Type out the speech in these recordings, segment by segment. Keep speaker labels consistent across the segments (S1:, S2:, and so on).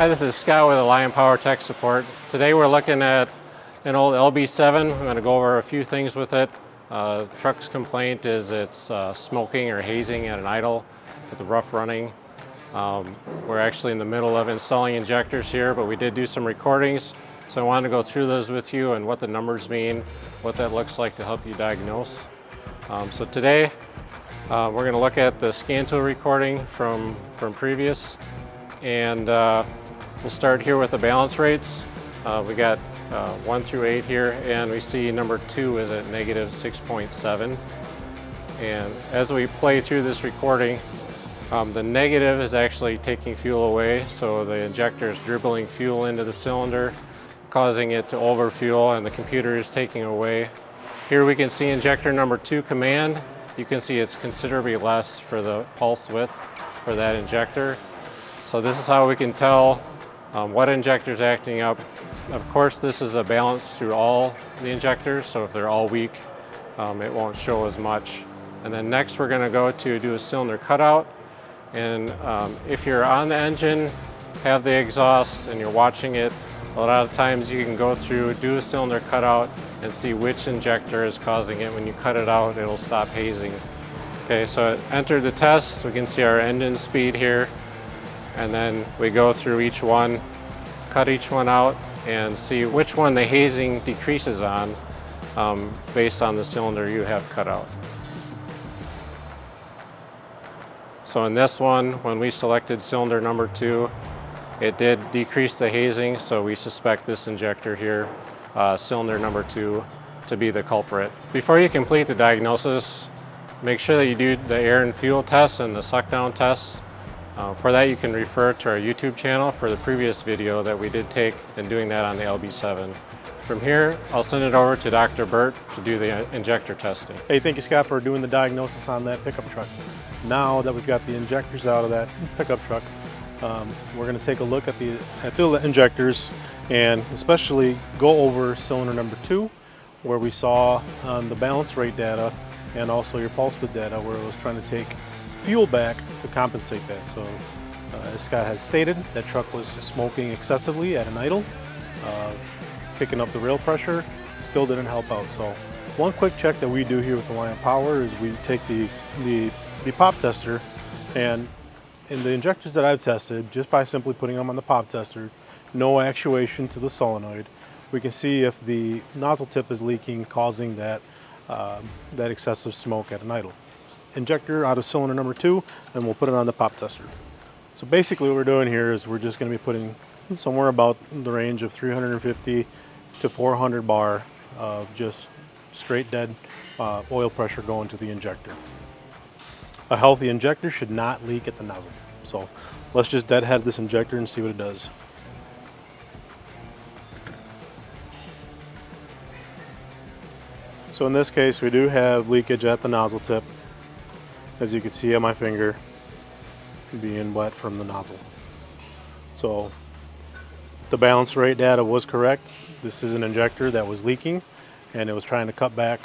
S1: Hi, this is Scott with Alliant Power Tech Support. Today we're looking at an old LB7. I'm going to go over a few things with it. Truck's complaint is it's smoking or hazing at an idle with the rough running. We're actually in the middle of installing injectors here, but we did do some recordings. So I wanted to go through those with you and what the numbers mean, what that looks like to help you diagnose. So today we're going to look at the scan tool recording from previous, and we'll start here with the balance rates. We got 1 through 8 here, and we see number 2 is at negative 6.7. And as we play through this recording, the negative is actually taking fuel away, so the injector is dribbling fuel into the cylinder, causing it to overfuel, and the computer is taking away. Here we can see injector number 2 command. You can see it's considerably less for the pulse width for that injector. So this is how we can tell what injector is acting up. Of course, this is a balance through all the injectors, so if they're all weak, it won't show as much. And then next we're going to go to do a cylinder cutout. And if you're on the engine, have the exhaust, and you're watching it, a lot of times you can go through, do a cylinder cutout, and see which injector is causing it. When you cut it out, it'll stop hazing. Okay, so enter the test. We can see our engine speed here, and then we go through each one, cut each one out, and see which one the hazing decreases on based on the cylinder you have cut out. So in this one, when we selected cylinder number 2, it did decrease the hazing, so we suspect this injector here, cylinder number 2, to be the culprit. Before you complete the diagnosis, make sure that you do the air and fuel test and the suck down test. For that, you can refer to our YouTube channel for the previous video that we did take in doing that on the LB7. From here, I'll send it over to Dr. Burt to do the injector testing.
S2: Hey, thank you, Scott, for doing the diagnosis on that pickup truck. Now that we've got the injectors out of that pickup truck, we're going to take a look at the injectors and especially go over cylinder number 2, where we saw on the balance rate data and also your pulse width data where it was trying to take fuel back to compensate that. So as Scott has stated, that truck was smoking excessively at an idle, picking up the rail pressure, still didn't help out. So one quick check that we do here with Alliant Power is we take the pop tester, and in the injectors that I've tested, just by simply putting them on the pop tester, no actuation to the solenoid, we can see if the nozzle tip is leaking, causing that excessive smoke at an idle. Injector out of cylinder number 2, and we'll put it on the pop tester. So basically what we're doing here is we're just going to be putting somewhere about the range of 350 to 400 bar of just straight dead oil pressure going to the injector. A healthy injector should not leak at the nozzle tip. So let's just deadhead this injector and see what it does. So in this case, we do have leakage at the nozzle tip, as you can see on my finger, being wet from the nozzle. So the balance rate data was correct. This is an injector that was leaking, and it was trying to cut back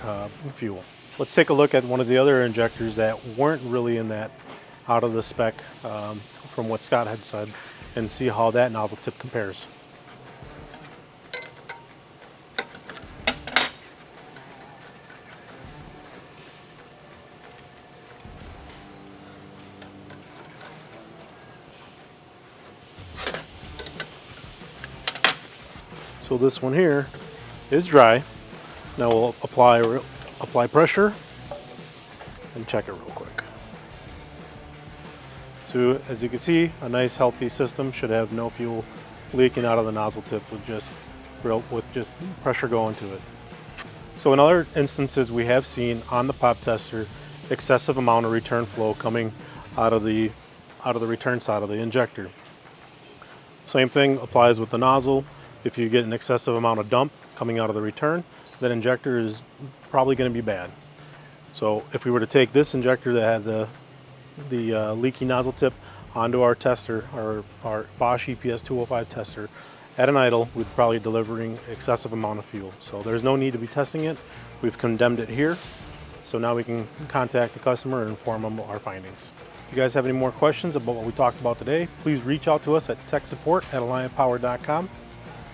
S2: fuel. Let's take a look at one of the other injectors that weren't really in that out of the spec from what Scott had said, and see how that nozzle tip compares. So this one here is dry. Now we'll apply pressure and check it real quick. So as you can see, a nice healthy system should have no fuel leaking out of the nozzle tip with just pressure going to it. So in other instances, we have seen on the pop tester excessive amount of return flow coming out of the return side of the injector. Same thing applies with the nozzle. If you get an excessive amount of dump coming out of the return, that injector is probably going to be bad. So if we were to take this injector that had the leaky nozzle tip onto our tester, our Bosch EPS 205 tester, at an idle, we'd probably be delivering excessive amount of fuel. So there's no need to be testing it. We've condemned it here. So now we can contact the customer and inform them our findings. If you guys have any more questions about what we talked about today, please reach out to us at techsupport@alliantpower.com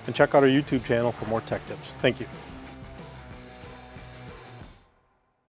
S2: and check out our YouTube channel for more tech tips. Thank you.